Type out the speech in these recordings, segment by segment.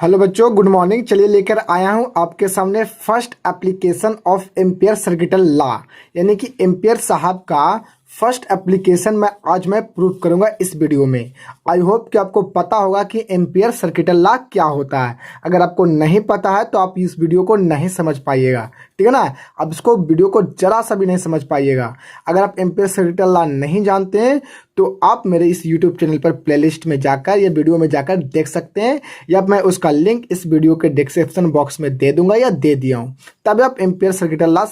Hello बच्चों, good morning. चलिए लेकर आया हूं आपके सामने first application of ampere circuital law, यानी कि एम्पियर साहब का फर्स्ट एप्लीकेशन आज मैं प्रूव करूंगा इस वीडियो में। आई होप कि आपको पता होगा कि एम्पियर सर्किटल लॉ क्या होता है। अगर आपको नहीं पता है तो आप इस वीडियो को नहीं समझ पाइएगा, ठीक है ना। अब इसको वीडियो को जरा सा भी नहीं समझ पाइएगा। अगर आप एम्पियर सर्किटल लॉ नहीं जानते हैं तो आप मेरे इस यूट्यूब चैनल पर प्लेलिस्ट में जाकर या वीडियो में जाकर देख सकते हैं, या मैं उसका लिंक इस वीडियो के डिस्क्रिप्शन बॉक्स में दे दूंगा या दे दिया हूँ। तब आप एम्पियर सर्किटल लॉ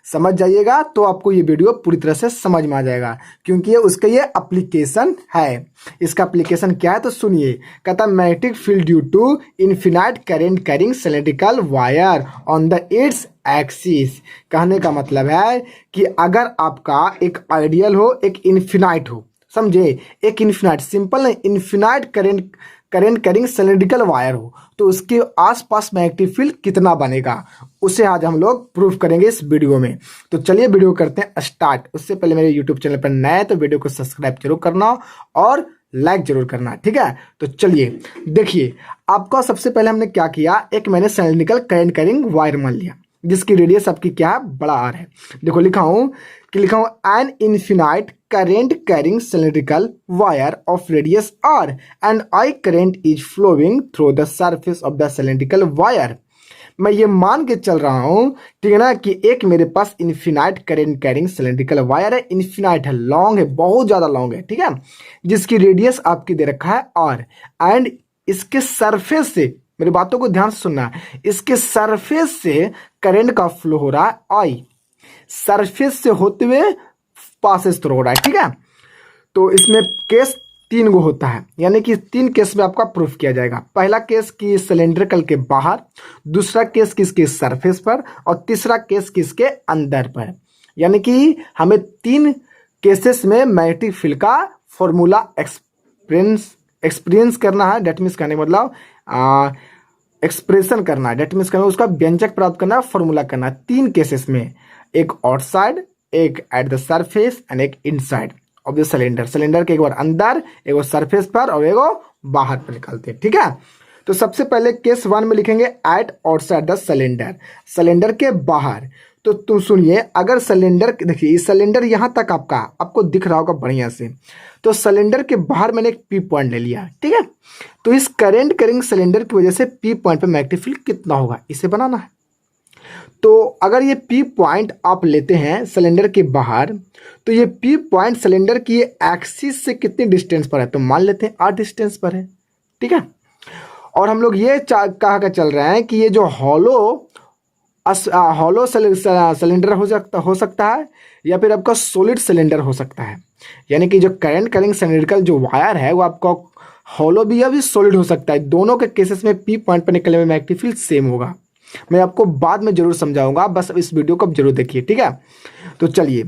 समझ जाइएगा तो आपको ये वीडियो पूरी तरह से समझ में आ जाएगा, क्योंकि ये एप्लीकेशन है। इसका एप्लीकेशन क्या है तो सुनिए। कहता है magnetic field due to infinite current carrying cylindrical wire on the its axis. कहने का मतलब है कि अगर आपका एक आइडियल हो, एक इन्फिनाइट हो, समझे, एक इन्फिनाइट, सिंपल नहीं, infinite current carrying cylindrical wire हो तो उसके आसपास मैग्नेटिक फील्ड कितना बनेगा, उसे आज हम लोग प्रूव करेंगे इस वीडियो में। तो चलिए वीडियो करते हैं स्टार्ट। उससे पहले मेरे यूट्यूब चैनल पर नए तो वीडियो को सब्सक्राइब जरूर करना और लाइक जरूर करना, ठीक है। तो चलिए देखिए, आपका सबसे पहले हमने क्या किया, एक मैंने सिलेंड्रिकल करंट कैरिंग वायर मान लिया जिसकी रेडियस आपकी क्या है, बड़ा आर है। देखो लिखा हूं an infinite current carrying cylindrical wire of radius r and I current is flowing through the surface of the cylindrical wire। मैं ये मान के चल रहा हूँ, ठीक है ना, कि एक मेरे पास infinite current carrying cylindrical wire है। इन्फिनाइट है, लॉन्ग है, बहुत ज़्यादा लॉन्ग है, ठीक है, जिसकी रेडियस आपकी दे रखा है r एंड इसके सरफेस से, मेरी बातों को ध्यान से सुनना है, इसके सरफेस से करंट का फ्लो हो रहा है I, सरफेस से होते हुए पासेस थ्रू हो रहा है, ठीक है। तो इसमें केस 3 गो होता है, यानी कि 3 केस में आपका प्रूफ किया जाएगा। पहला केस की सिलेंड्रिकल के बाहर, दूसरा केस किसके सरफेस पर, और तीसरा केस किसके अंदर पर। यानी कि हमें 3 केसेस में मैग्नेटिक फील्ड का फॉर्मूला एक्सपीरियंस करना है। डेट मीन्स कहने का मतलब एक्सप्रेशन करना है, डेट मीन्स कहना उसका व्यंजक प्राप्त करना है, फॉर्मूला करना है। 3 केसेस में, एक आउटसाइड, एक एट द सरफेस एंड एक inside of the cylinder. Cylinder के एक बार अंदर, एक बार सरफेस पर और एक बाहर पर निकालते हैं, ठीक है। तो सबसे पहले केस 1 में लिखेंगे at outside the cylinder, cylinder के बाहर। तो तुम सुनिए, अगर सिलेंडर, देखिए इस सिलेंडर यहां तक आपको दिख रहा होगा बढ़िया से, तो सिलेंडर के बाहर मैंने एक पी पॉइंट ले लिया, ठीक है। तो इस करंट कैरिंग सिलेंडर की वजह से पी पॉइंट पर मैग्नेटिक फील्ड कितना होगा, इसे बनाना है। तो अगर ये पी पॉइंट आप लेते हैं सिलेंडर के बाहर, तो ये पी पॉइंट सिलेंडर की एक्सिस से कितनी डिस्टेंस पर है, तो मान लेते हैं r डिस्टेंस पर है, ठीक है। और हम लोग ये कहा कर चल रहे हैं कि ये जो हॉलो सिलेंडर हो सकता है या फिर आपका सॉलिड सिलेंडर हो सकता है। यानी कि जो करंट कैरिंग सिलेंड्रिकल जो वायर है वो आपका हॉलो भी या भी सॉलिड हो सकता है। दोनों के केसेस में पी पॉइंट पर निकलने में मैग्नेटिक फील्ड सेम होगा। मैं आपको बाद में जरूर समझाऊंगा, बस इस वीडियो को जरूर देखिए, ठीक है। तो चलिए,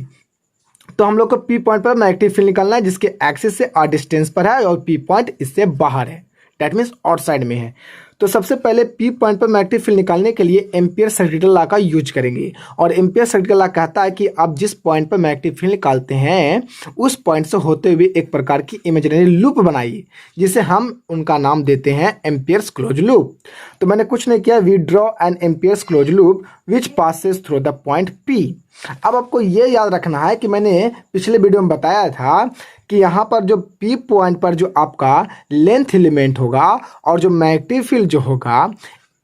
तो हम लोग को पी पॉइंट पर मैग्नेटिक फील्ड निकालना है जिसके एक्सिस से r डिस्टेंस पर है और पी पॉइंट इससे बाहर है, दैट मीन्स आउटसाइड में है। तो सबसे पहले पी पॉइंट पर मैग्नेटिक फील्ड निकालने के लिए एम्पियर सर्किटल लॉ का यूज करेंगे। और एम्पियर सर्किटल लॉ कहता है कि आप जिस पॉइंट पर मैग्नेटिक फील्ड निकालते हैं उस पॉइंट से होते हुए एक प्रकार की इमेजिनरी लूप बनाइए, जिसे हम उनका नाम देते हैं एम्पियर्स क्लोज लूप। तो मैंने कुछ नहीं किया, we draw an Ampere's close loop which passes through the point P. अब आपको ये याद रखना है कि मैंने पिछले वीडियो में बताया था कि यहाँ पर जो पी पॉइंट पर जो आपका लेंथ एलिमेंट होगा और जो मैग्नेटिक फील्ड जो होगा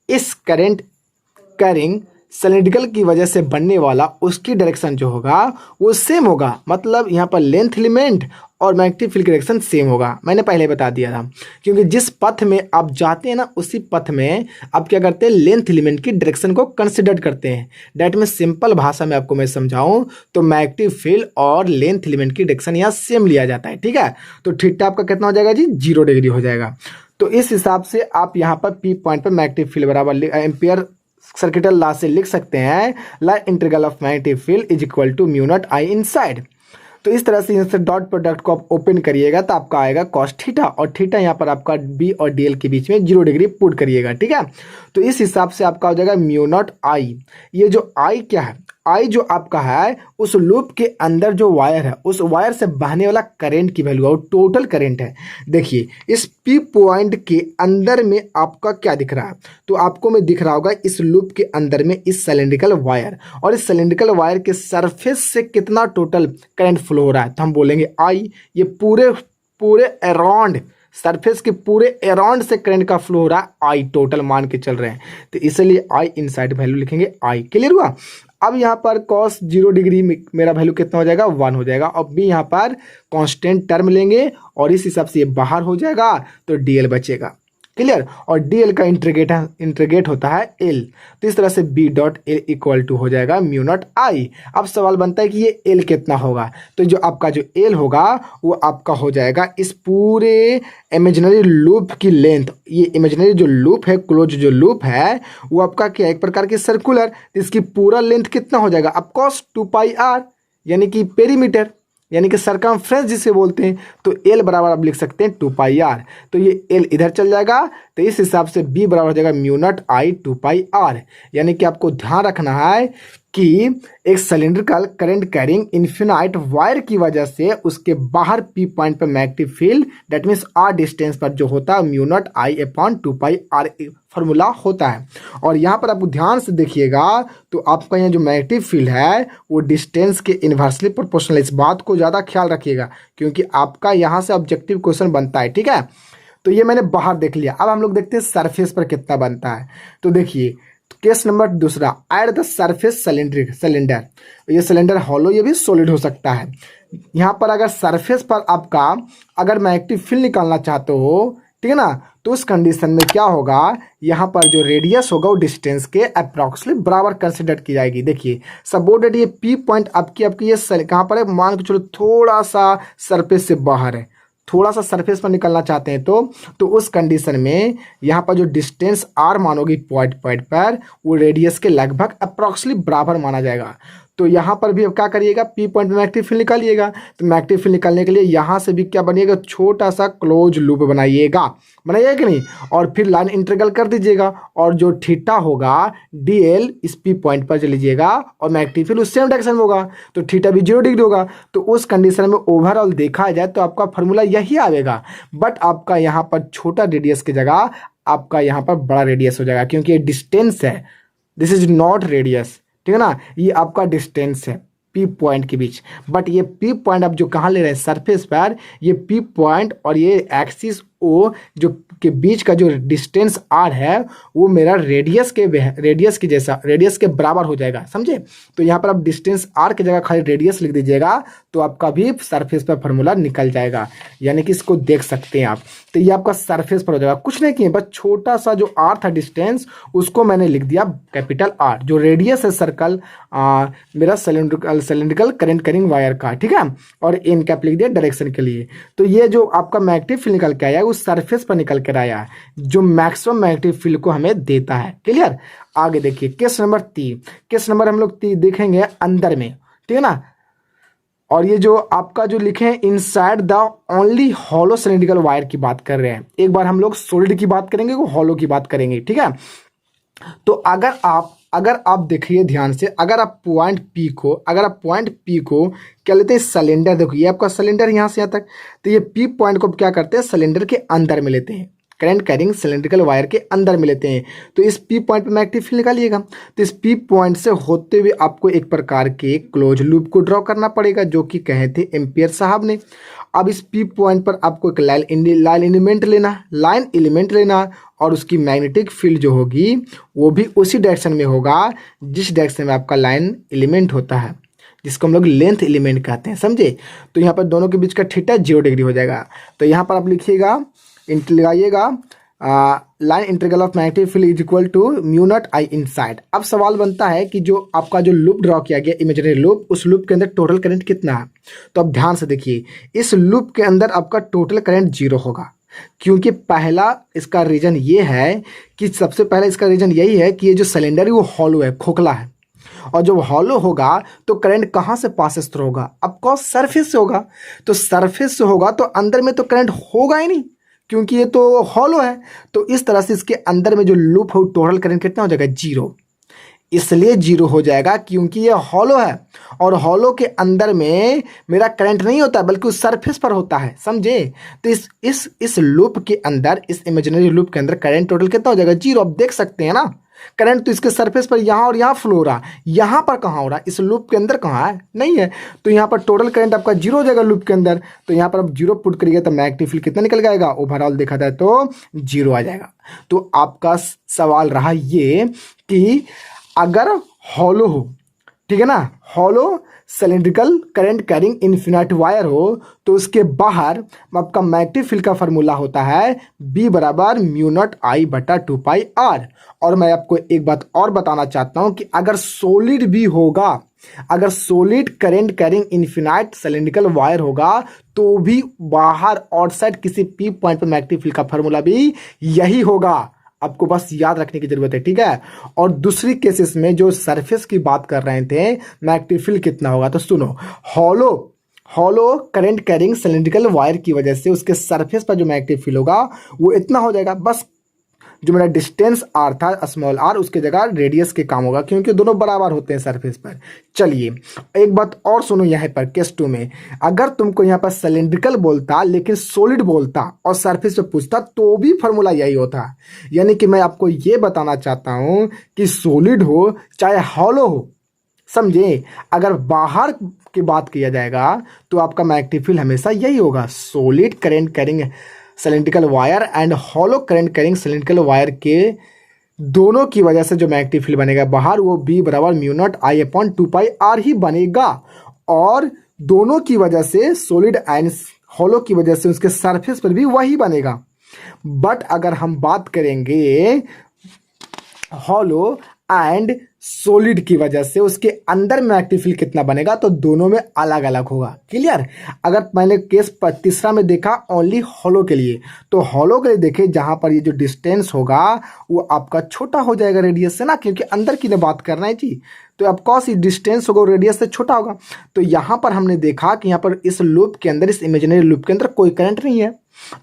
इस करंट कैरिंग सिलेंड्रिकल की वजह से बनने वाला, उसकी डायरेक्शन जो होगा वो सेम होगा। मतलब यहाँ पर लेंथ एलिमेंट और मैग्नेटिक फील्ड की डायरेक्शन सेम होगा। मैंने पहले बता दिया था, क्योंकि जिस पथ में आप जाते हैं ना उसी पथ में आप क्या करते हैं, लेंथ एलिमेंट की डायरेक्शन को कंसिडर करते हैं। डेट में सिंपल भाषा में आपको मैं समझाऊं तो मैग्नेटिक फील्ड और लेंथ एलिमेंट की डायरेक्शन यहाँ सेम लिया जाता है, ठीक है। तो थीटा आपका कितना हो जाएगा जी, 0 डिग्री हो जाएगा। तो इस हिसाब से आप यहाँ पर पी पॉइंट पर मैग्नेटिक फील्ड बराबर एम्पियर सर्किटल लॉ से लिख सकते हैं, ला integral of magnetic field is equal to mu naught I inside. तो इस तरह से यहाँ डॉट प्रोडक्ट को आप ओपन करिएगा तो आपका आएगा कॉस थीटा, और थीटा यहाँ पर आपका बी और डी एल के बीच में 0 डिग्री पुट करिएगा, ठीक है। तो इस हिसाब से आपका हो जाएगा म्यू नॉट आई। ये जो आई क्या है, आई जो आपका है उस लूप के अंदर जो वायर है उस वायर से बहने वाला करंट की वैल्यू है, वो टोटल करंट है। देखिए इस पी पॉइंट के अंदर में आपका क्या दिख रहा है, तो आपको में दिख रहा होगा इस लूप के अंदर में इस सिलेंड्रिकल वायर, और इस सिलेंड्रिकल वायर के सरफेस से कितना टोटल करंट फ्लो हो रहा है, तो हम बोलेंगे आई। ये पूरे पूरे अराउंड सरफेस के पूरे अराउंड से करंट का फ्लो हो रहा है आई, टोटल मान के चल रहे हैं, तो इसलिए आई इनसाइड वैल्यू लिखेंगे आई। क्लियर हुआ। अब यहाँ पर cos 0 डिग्री मेरा वैल्यू कितना हो जाएगा 1 हो जाएगा, और बी यहाँ पर कांस्टेंट टर्म लेंगे और इस हिसाब से ये बाहर हो जाएगा तो डीएल बचेगा। क्लियर। और डीएल का इंटीग्रेट होता है एल, तो इस तरह से B dot L equal to हो जाएगा म्यू नॉट आई। अब सवाल बनता है कि ये एल कितना होगा, तो जो आपका जो एल होगा वो आपका हो जाएगा इस पूरे इमेजिनरी लूप की लेंथ। ये इमेजिनरी जो लूप है, क्लोज जो लूप है, वो आपका क्या एक प्रकार की सर्कुलर, इसकी पूरा लेंथ कितना हो जाएगा ऑफकोर्स 2 पाई आर, यानी कि पेरीमीटर, यानी कि सरकमफ्रेंस जिसे बोलते हैं, तो एल बराबर आप लिख सकते हैं 2 पाई आर। तो ये एल इधर चल जाएगा, तो इस हिसाब से बी बराबर हो जाएगा mu naught I 2 pi R. यानी कि आपको ध्यान रखना है कि एक cylindrical current carrying infinite wire की वजह से उसके बाहर पी पॉइंट पर magnetic field that means R distance पर जो होता है mu naught I upon 2 pi R formula होता है। और यहाँ पर आप ध्यान से देखिएगा तो आपका यहाँ जो मैग्नेटिक फील्ड है वो डिस्टेंस के इन्वर्सली प्रोपोर्शनल, इस बात को ज़्यादा ख्याल रखिएगा क्योंकि आपका यहाँ से ऑब्जेक्टिव क्वेश्चन बनता है। ठीक है, तो ये मैंने बाहर देख लिया। अब हम लोग देखते हैं सरफेस पर कितना बनता है। तो देखिए केस नंबर दूसरा, एट द सरफेस सिलेंडर, ये सिलेंडर हॉलो, ये भी सॉलिड हो सकता है। यहाँ पर अगर सरफेस पर आपका अगर मैग्नेटिक फील्ड निकालना चाहते हो, ठीक है ना, तो उस कंडीशन में क्या होगा, यहाँ पर जो रेडियस होगा वो डिस्टेंस के अप्रॉक्सिमेटली बराबर कंसिडर की जाएगी। देखिए सबोर्डेड ये पी पॉइंट आपकी ये कहाँ पर है, मान के चलो थोड़ा सा सरफेस से बाहर है, थोड़ा सा सरफेस पर निकलना चाहते हैं तो उस कंडीशन में यहाँ पर जो डिस्टेंस आर मानोगी पॉइंट पर वो रेडियस के लगभग अप्रॉक्सिमेटली बराबर माना जाएगा। तो यहाँ पर भी अब क्या करिएगा, पी पॉइंट में मैग्नेटिक फील्ड निकालिएगा, तो मैग्नेटिक फील्ड निकालने के लिए यहाँ से भी क्या बनिएगा, छोटा सा क्लोज लूप बनाइएगा कि नहीं, और फिर लाइन इंटीग्रल कर दीजिएगा, और जो थीटा होगा डी एल इस पी पॉइंट पर चलीजिएगा और मैग्नेटिक फील्ड उस सेम डायरेक्शन में होगा, तो थीटा भी 0 डिग्री होगा। तो उस कंडीशन में ओवरऑल देखा जाए तो आपका फॉर्मूला यही आएगा, बट आपका यहाँ पर छोटा रेडियस की जगह आपका यहाँ पर बड़ा रेडियस हो जाएगा, क्योंकि ये डिस्टेंस है, दिस इज नॉट रेडियस, ठीक है ना, ये आपका डिस्टेंस है पी पॉइंट के बीच। बट ये पी पॉइंट आप जो कहाँ ले रहे हैं सरफेस पर, ये पी पॉइंट और ये एक्सिस ओ जो के बीच का जो डिस्टेंस आर है वो मेरा रेडियस की जैसा, रेडियस के बराबर हो जाएगा, समझे। तो यहाँ पर आप डिस्टेंस आर की जगह खाली रेडियस लिख दीजिएगा तो आपका भी सरफेस पर फॉर्मूला निकल जाएगा, यानी कि इसको देख सकते हैं आप। तो ये आपका सरफेस पर हो जाएगा, कुछ नहीं किए, बस छोटा सा जो आर था डिस्टेंस उसको मैंने लिख दिया कैपिटल आर, जो रेडियस है सर्कल मेरा सिलेंड्रिकल करंट कैरिंग वायर का, ठीक है, और एन कैप लिख दिया डायरेक्शन के लिए। तो ये जो आपका मैग्नेटिक फील्ड निकल के आया उस सरफेस पर निकल कर आया है जो मैक्सिमम मैग्नेटिक फील्ड को हमें देता है। क्लियर। आगे देखिए केस नंबर 3, केस नंबर हम लोग देखेंगे अंदर में, ठीक है ना, और ये जो आपका जो लिखे हैं inside the only hollow cylindrical wire की बात कर रहे हैं। एक बार हम लोग सोलिड की बात करेंगे, वो हॉलो की बात करेंगे, ठीक है। तो अगर आप देखिए ध्यान से, अगर आप पॉइंट पी को क्या लेते हैं सिलेंडर, देखो ये आपका सिलेंडर यहाँ से यहाँ तक, तो ये पी पॉइंट को क्या करते हैं सिलेंडर के अंदर में लेते हैं, करंट कैरिंग सिलेंड्रिकल वायर के अंदर में लेते हैं। तो इस पी पॉइंट पे मैग्नेटिक फील्ड निकालिएगा, तो इस पी पॉइंट से होते हुए आपको एक प्रकार के क्लोज लूप को ड्रॉ करना पड़ेगा, जो कि कहे थे एम्पियर साहब ने। अब इस पी पॉइंट पर आपको एक लाइन एलिमेंट लेना और उसकी मैग्नेटिक फील्ड जो होगी वो भी उसी डायरेक्शन में होगा जिस डायरेक्शन में आपका लाइन एलिमेंट होता है, जिसको हम लोग लेंथ एलिमेंट कहते हैं, समझे। तो यहाँ पर दोनों के बीच का थीटा 0 डिग्री हो जाएगा। तो यहाँ पर आप लिखिएगा, लगाइएगा line integral of magnetic field is equal to mu naught I inside. अब सवाल बनता है कि जो आपका जो लूप ड्रॉ किया गया इमेजिनरी लूप, उस लूप के अंदर टोटल करंट कितना है। तो अब ध्यान से देखिए, इस लूप के अंदर आपका टोटल करंट 0 होगा, क्योंकि पहला इसका रीजन ये है कि सबसे पहला इसका रीजन यही है कि ये जो सिलेंडर है वो हॉलो है, खोखला है, और जब हॉलो होगा तो करंट कहाँ से पास थ्रू होगा, ऑफकोर्स सरफेस से होगा। तो सरफेस से होगा तो अंदर में तो करंट होगा ही नहीं, क्योंकि ये तो हॉलो है। तो इस तरह से इसके अंदर में जो लूप है टोटल करंट कितना हो जाएगा 0। इसलिए जीरो हो जाएगा क्योंकि ये हॉलो है और हॉलो के अंदर में मेरा करंट नहीं होता बल्कि उस सरफेस पर होता है, समझे। तो इस लूप के अंदर, इस इमेजिनरी लूप के अंदर करंट टोटल कितना हो जाएगा, जीरो। आप देख सकते हैं ना, करंट तो इसके सरफेस पर यहाँ और यहाँ फ्लो हो रहा है, यहाँ पर कहाँ हो रहा है, इस लूप के अंदर कहाँ है, नहीं है। तो यहाँ पर टोटल करंट आपका जीरो हो जाएगा लूप के अंदर। तो यहाँ पर आप जीरो पुट करिएगा तो मैग्नेटिक फील्ड कितना निकल जाएगा, ओवरऑल देखा जाए तो जीरो आ जाएगा। तो आपका सवाल रहा ये कि अगर हॉलो हो, ठीक है ना, hollow cylindrical current carrying infinite wire हो तो उसके बाहर आपका मैग्नेटिक फील्ड का फॉर्मूला होता है B बराबर म्यू नॉट I बटा 2πr। और मैं आपको एक बात और बताना चाहता हूं कि अगर सॉलिड भी होगा, अगर solid current carrying infinite cylindrical wire होगा तो भी बाहर आउटसाइड किसी P पॉइंट पर मैग्नेटिक फील्ड का फॉर्मूला भी यही होगा। आपको बस याद रखने की जरूरत है, ठीक है। और दूसरी केसेस में जो सरफेस की बात कर रहे थे मैग्नेटिक फील्ड कितना होगा, तो सुनो, hollow current carrying cylindrical wire की वजह से उसके सरफेस पर जो मैग्नेटिक फील्ड होगा वो इतना हो जाएगा। बस जो मेरा डिस्टेंस आर था स्मॉल आर, उसके जगह रेडियस के काम होगा क्योंकि दोनों बराबर होते हैं सरफेस पर। चलिए एक बात और सुनो, यहाँ पर केस 2 में अगर तुमको यहाँ पर सिलिंड्रिकल बोलता लेकिन सॉलिड बोलता और सरफेस पे पूछता तो भी फॉर्मूला यही होता। यानी कि मैं आपको ये बताना चाहता हूँ कि सॉलिड हो चाहे हॉलो हो, समझे, अगर बाहर की बात किया जाएगा तो आपका मैग्नेटिक फील्ड हमेशा यही होगा, solid current carrying cylindrical wire and hollow current carrying cylindrical wire के दोनों की वजह से जो मैग्नेटिक फील्ड बनेगा बाहर वो B बराबर mu not I upon 2πr ही बनेगा। और दोनों की वजह से, सॉलिड एंड हॉलो की वजह से उसके सरफेस पर भी वही बनेगा। बट अगर हम बात करेंगे हॉलो एंड सॉलिड की वजह से उसके अंदर मैग्नेटिक फील्ड कितना बनेगा तो दोनों में अलग अलग होगा। क्लियर। अगर मैंने केस तीसरा में देखा ओनली हॉलो के लिए, तो हॉलो के लिए देखे जहां पर ये जो डिस्टेंस होगा वो आपका छोटा हो जाएगा रेडियस से ना, क्योंकि अंदर की ना बात करना है जी, तो ऑफकोर्स ये डिस्टेंस होगा रेडियस से छोटा होगा। तो यहाँ पर हमने देखा कि यहाँ पर इस लूप के अंदर, इस इमेजिनरी लूप के अंदर कोई करंट नहीं है।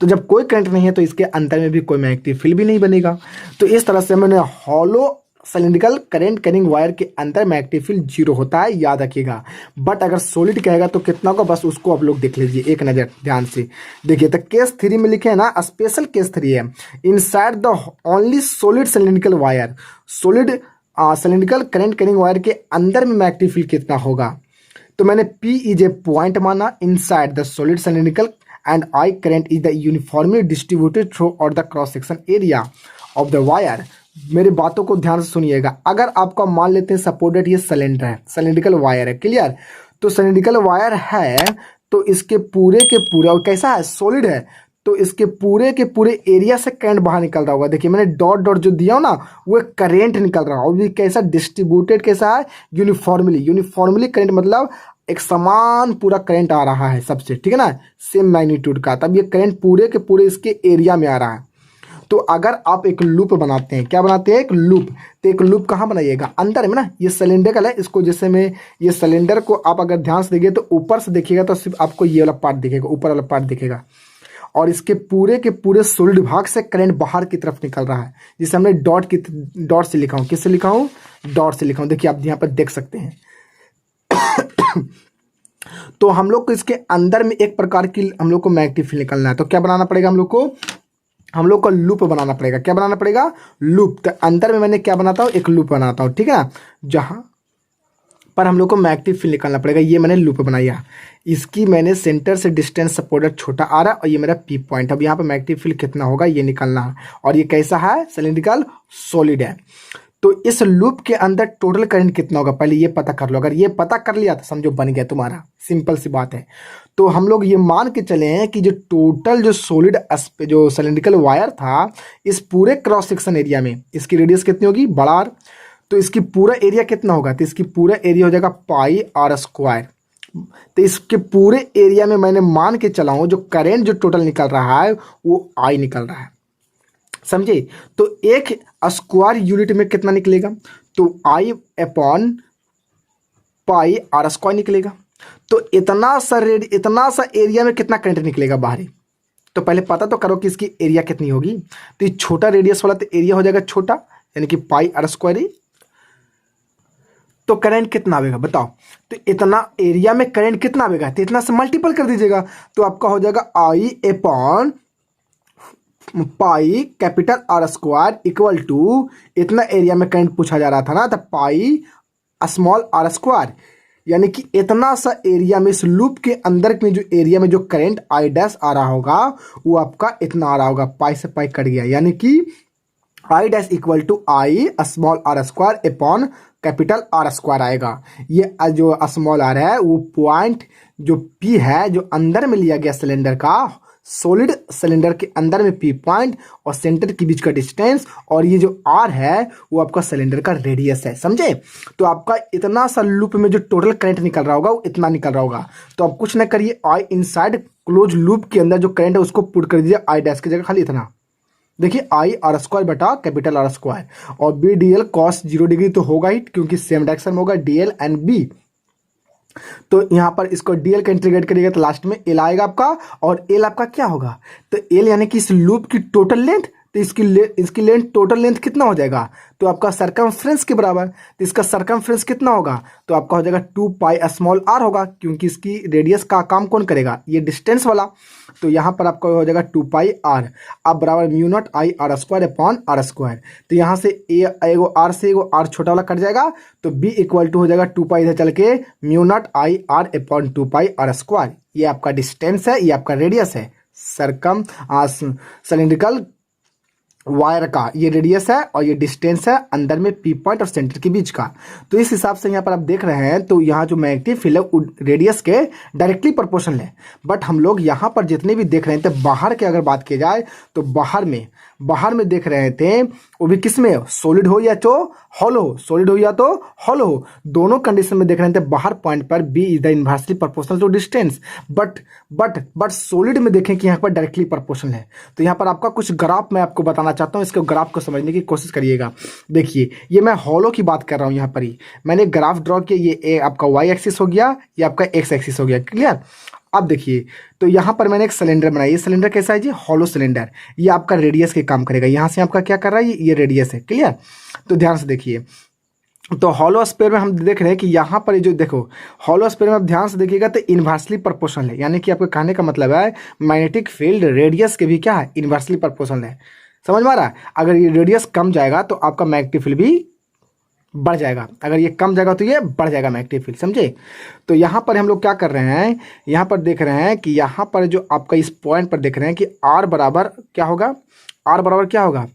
तो जब कोई करंट नहीं है तो इसके अंदर में भी कोई मैग्नेटिक फील्ड भी नहीं बनेगा। तो इस तरह से मैंने hollow cylindrical current carrying wire के अंदर मैग्नेटिक फील्ड जीरो होता है, याद रखिएगा। बट अगर सॉलिड कहेगा तो कितना होगा, बस उसको आप लोग देख लीजिए एक नज़र ध्यान से देखिए। तो केस 3 में लिखे है ना, स्पेशल केस 3 है, inside the only solid cylindrical wire, solid cylindrical current carrying wire के अंदर में मैग्नेटिक फील्ड कितना होगा। तो मैंने P इज ए पॉइंट माना inside the solid cylindrical and I current is the uniformly distributed through out the cross section area of the wire. मेरी बातों को ध्यान से सुनिएगा। अगर आपका मान लेते हैं सपोर्टेड ये सिलेंडर है, सिलिंड्रिकल वायर है, क्लियर। तो सिलिंड्रिकल वायर है तो इसके पूरे के पूरे, और कैसा है, सॉलिड है, तो इसके पूरे के पूरे एरिया से करंट बाहर निकल रहा होगा। देखिए मैंने डॉट डॉट जो दिया हो ना, वो करंट निकल रहा है, और भी कैसा डिस्ट्रीब्यूटेड, कैसा है, यूनिफॉर्मली करंट, मतलब एक समान पूरा करंट आ रहा है सबसे, ठीक है ना, सेम मैग्नीट्यूड का। तब ये करंट पूरे के पूरे इसके एरिया में आ रहा है। तो अगर आप एक लूप बनाते हैं, क्या बनाते हैं, एक लूप, तो एक लूप कहाँ बनाइएगा, अंदर में ना। ये सिलेंडर है, इसको जैसे में ये सिलेंडर को आप अगर ध्यान से देखिए तो ऊपर से देखिएगा तो सिर्फ आपको ये वाला पार्ट दिखेगा, ऊपर वाला पार्ट दिखेगा, और इसके पूरे के पूरे सॉलिड भाग से करंट बाहर की तरफ निकल रहा है, जिसे हमने डॉट से लिखा हूँ। किससे लिखा हूँ, डॉट से लिखा हूँ। देखिए आप यहाँ पर देख सकते हैं। तो हम लोग को इसके अंदर में एक प्रकार की हम लोग को मैग्नेटिक फील्ड निकलना है, तो क्या बनाना पड़ेगा, हम लोग को लूप बनाना पड़ेगा। क्या बनाना पड़ेगा, लूप। तो अंदर में मैंने क्या बनाता हूँ, एक लूप बनाता हूँ, ठीक है ना, जहां पर हम लोग को मैग्नेटिक फील्ड निकालना पड़ेगा। ये मैंने लूप बनाया, इसकी मैंने सेंटर से डिस्टेंस सपोर्टेड छोटा आ रहा है, और ये मेरा P पॉइंट। अब यहाँ पर मैग्नेटिक फील्ड कितना होगा ये निकालना है, और ये कैसा है, सिलिंड्रिकल सॉलिड है। तो इस लूप के अंदर टोटल करंट कितना होगा पहले ये पता कर लो। अगर ये पता कर लिया तो समझो बन गया तुम्हारा, सिंपल सी बात है। तो हम लोग ये मान के चले हैं कि जो टोटल जो सॉलिड जो सिलिंड्रिकल वायर था, इस पूरे क्रॉस सेक्शन एरिया में इसकी रेडियस कितनी होगी, बड़ा R, तो इसकी पूरा एरिया कितना होगा, तो इसकी पूरा एरिया हो जाएगा πr²। तो इसके पूरे एरिया में मैंने मान के चला हूँ जो करंट जो टोटल निकल रहा है वो I निकल रहा है, समझे। तो एक स्क्वायर यूनिट में कितना निकलेगा, तो I अपॉन πr² निकलेगा। तो इतना सा एरिया में कितना करंट निकलेगा बाहरी, तो पहले पता तो करो कि इसकी एरिया कितनी होगी। तो ये छोटा रेडियस वाला तो एरिया हो जाएगा छोटा, यानी कि πr² ही, तो करंट कितना आएगा बताओ। तो इतना एरिया में करंट कितना आएगा, तो इतना से मल्टीपल कर दीजिएगा, तो आपका हो जाएगा I upon pi capital R square equal to, इतना एरिया में करंट पूछा जा रहा था ना, तो पाई स्मॉल आर स्क्वायर, यानी कि इतना सा एरिया में, इस लूप के अंदर में जो एरिया में जो करंट आई डैश आ रहा होगा वो आपका इतना आ रहा होगा, पाई से पाई कट गया, यानी कि I dash equal to I small R square upon capital R square आएगा। ये जो स्मॉल आर है वो पॉइंट जो पी है जो अंदर में लिया गया सिलेंडर का, सॉलिड सिलेंडर के अंदर में पी पॉइंट और सेंटर के बीच का डिस्टेंस, और ये जो आर है वो आपका सिलेंडर का रेडियस है, समझे। तो आपका इतना सा लूप में जो टोटल करंट निकल रहा होगा वो इतना निकल रहा होगा। तो आप कुछ ना करिए, आई इनसाइड क्लोज लूप के अंदर जो करंट है उसको पुट कर दीजिए आई डैश की जगह खाली इतना, देखिए आई आर स्क्वायर बटा कैपिटल आर स्क्वायर, और B D L cos 0 degree तो होगा ही क्योंकि सेम डायरेक्शन में होगा डी एल एंड बी। तो यहां पर इसको डीएल का इंटीग्रेट करिएगा तो लास्ट में एल आएगा आपका, और एल आपका क्या होगा, तो एल यानी कि इस लूप की टोटल लेंथ, तो इसकी लेंथ टोटल लेंथ कितना हो जाएगा, तो आपका सरकमफ्रेंस के बराबर, तो इसका सरकमफ्रेंस कितना होगा, तो आपका हो जाएगा 2 पाई स्मॉल आर होगा, क्योंकि इसकी रेडियस का काम कौन करेगा, ये डिस्टेंस वाला। तो यहाँ पर आपका हो जाएगा 2 पाई आर, अब बराबर mu naught I R square upon R square. तो यहाँ से एगो आर से एगो आर छोटा वाला कट जाएगा, तो बी इक्वल टू हो जाएगा 2 पाई इधर चल के mu naught I R upon 2 pi R square. ये आपका डिस्टेंस है, ये आपका रेडियस है, सरकम सिलेंड्रिकल वायर का ये रेडियस है और ये डिस्टेंस है अंदर में पी पॉइंट और सेंटर के बीच का। तो इस हिसाब से यहाँ पर आप देख रहे हैं, तो यहाँ जो मैग्नेटिक फील्ड है रेडियस के डायरेक्टली प्रोपोर्शनल है। बट हम लोग यहाँ पर जितने भी देख रहे थे बाहर की अगर बात की जाए तो बाहर में देख रहे थे, वो भी किस में, सॉलिड हो या तो हॉलो हो, सॉलिड हो या तो हॉलो हो, दोनों कंडीशन में देख रहे थे बाहर पॉइंट पर B is the inversely proportional to distance. But solid में देखें कि यहाँ पर डायरेक्टली प्रोपोर्शनल है। तो यहाँ पर आपका कुछ ग्राफ मैं आपको बताना चाहता हूँ, इसके ग्राफ को समझने की कोशिश करिएगा। देखिए ये मैं हॉलो की बात कर रहा हूँ, यहाँ पर ही मैंने ग्राफ ड्रॉ किया, ये आपका वाई एक्सिस हो गया, ये आपका एक्स एक्सिस हो गया, क्लियर। अब देखिए तो यहाँ पर मैंने एक सिलेंडर बनाया, ये सिलेंडर कैसा है जी, हॉलो सिलेंडर, ये आपका रेडियस के काम करेगा, यहाँ से आपका क्या कर रहा है, ये रेडियस है, क्लियर। तो ध्यान से देखिए, तो हॉलो स्फीयर में हम देख रहे हैं कि यहाँ पर जो देखो हॉलो स्फीयर में आप ध्यान से देखिएगा तो इनवर्सली प्रोपोर्शनल है, यानी कि आपको कहने का मतलब है मैग्नेटिक फील्ड रेडियस के भी क्या है, इनवर्सली प्रोपोर्शनल है। समझ में आ रहा है, अगर ये रेडियस कम जाएगा तो आपका मैग्नेटिक फील्ड भी बढ़ जाएगा, अगर ये कम जाएगा तो ये बढ़ जाएगा मैग्नेटिक फील्ड, समझे। तो यहाँ पर हम लोग क्या कर रहे हैं, यहाँ पर देख रहे हैं कि यहाँ पर जो आपका इस पॉइंट पर देख रहे हैं कि आर बराबर क्या होगा, आर बराबर क्या होगा,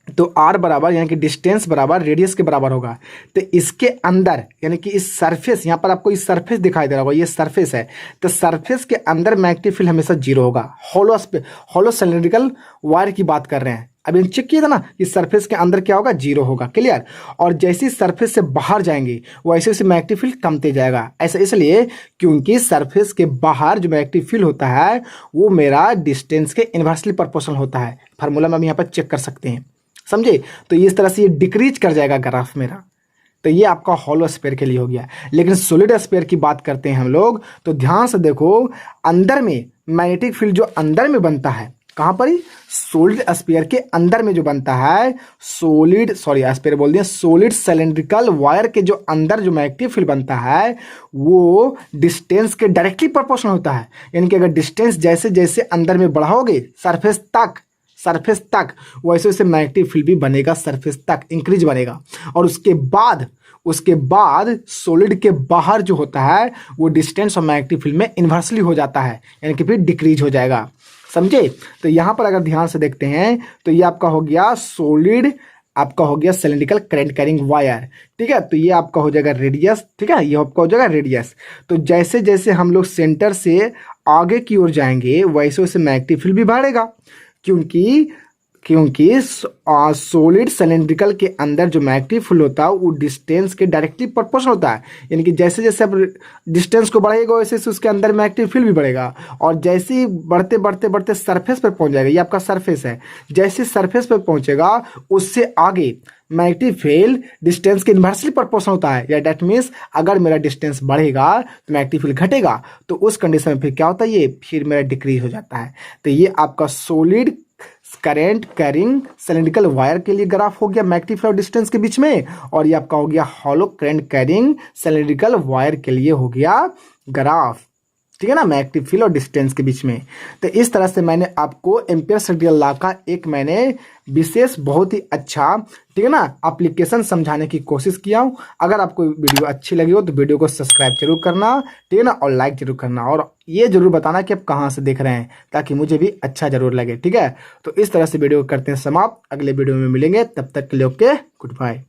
तो आर बराबर यानी कि डिस्टेंस बराबर रेडियस के बराबर होगा। तो इसके अंदर यानी कि इस सरफेस, यहाँ पर आपको इस सरफेस दिखाई दे रहा होगा, ये सरफेस है, तो सरफेस के अंदर मैग्नेटिक फील्ड हमेशा 0 होगा। हॉलो सिलेंड्रिकल वायर की बात कर रहे हैं, अभी हम चेक किए थे ना, इस सरफेस के अंदर क्या होगा, 0 होगा, क्लियर। और जैसे सरफेस से बाहर जाएंगे वैसे वैसे मैग्नेटिक फील्ड कमते जाएगा, ऐसा इसलिए क्योंकि सरफेस के बाहर जो मैग्नेटिक फील्ड होता है वो मेरा डिस्टेंस के इनवर्सली प्रोपोर्शनल होता है। फार्मूला में हम यहाँ पर चेक कर सकते हैं, समझे। तो इस तरह से ये डिक्रीज कर जाएगा ग्राफ मेरा। तो ये आपका हॉलो स्फीयर के लिए हो गया। लेकिन सॉलिड स्फीयर की बात करते हैं हम लोग, तो ध्यान से देखो, अंदर में मैग्नेटिक फील्ड जो अंदर में बनता है, कहाँ पर ही, सॉलिड स्फीयर के अंदर में जो बनता है, स्फीयर बोल दिया, सॉलिड सिलेंड्रिकल वायर के जो अंदर जो मैग्नेटिक फील्ड बनता है वो डिस्टेंस के डायरेक्टली प्रोपोर्शनल होता है। यानी कि अगर डिस्टेंस जैसे जैसे अंदर में बढ़ाओगे सरफेस तक वैसे वैसे मैग्नेटिक फील्ड भी बनेगा, सरफेस तक इंक्रीज बनेगा। और उसके बाद सॉलिड के बाहर जो होता है वो डिस्टेंस और मैग्नेटिक फील्ड में इन्वर्सली हो जाता है, यानी कि फिर डिक्रीज हो जाएगा, समझे। तो यहाँ पर अगर ध्यान से देखते हैं तो ये आपका हो गया सॉलिड, आपका हो गया सिलेंड्रिकल करंट कैरिंग वायर, ठीक है। तो ये आपका हो जाएगा रेडियस, ठीक है, ये आपका हो जाएगा रेडियस। तो जैसे जैसे हम लोग सेंटर से आगे की ओर जाएंगे वैसे वैसे मैग्नेटिक फील्ड भी बढ़ेगा, क्योंकि सॉलिड सिलेंड्रिकल के अंदर जो मैग्नेटिक फील्ड होता है वो डिस्टेंस के डायरेक्टली प्रोपोर्शनल होता है। यानी कि जैसे जैसे आप डिस्टेंस को बढ़ाएगा वैसे वैसे उसके अंदर मैग्नेटिक फील्ड भी बढ़ेगा। और जैसे ही बढ़ते सरफेस पर पहुंच जाएगा, ये आपका सरफेस है, जैसे सरफेस पर पहुंचेगा उससे आगे मैग्नेटिक फील्ड डिस्टेंस के इन्वर्सली प्रोपोर्शनल होता है। या डेट मीन्स अगर मेरा डिस्टेंस बढ़ेगा तो मैग्नेटिक फील्ड घटेगा, तो उस कंडीशन में फिर क्या होता है, ये फिर मेरा डिक्रीज हो जाता है। तो ये आपका solid current carrying cylindrical wire के लिए ग्राफ हो गया मैग्नेटिक फील्ड और डिस्टेंस के बीच में, और ये आपका हो गया hollow current carrying cylindrical wire के लिए हो गया ग्राफ, ठीक है ना, मैग्नेटिक फील्ड और डिस्टेंस के बीच में। तो इस तरह से मैंने आपको एम्पियर सर्किटल लॉ का एक मैंने विशेष बहुत ही अच्छा, ठीक है ना, एप्लीकेशन समझाने की कोशिश किया हूँ। अगर आपको वीडियो अच्छी लगी हो तो वीडियो को सब्सक्राइब जरूर करना, ठीक है ना, और लाइक जरूर करना, और ये जरूर बताना कि आप कहाँ से देख रहे हैं ताकि मुझे भी अच्छा जरूर लगे, ठीक है। तो इस तरह से वीडियो करते हैं समाप्त, अगले वीडियो में मिलेंगे, तब तक के लिए ओके, गुड बाय।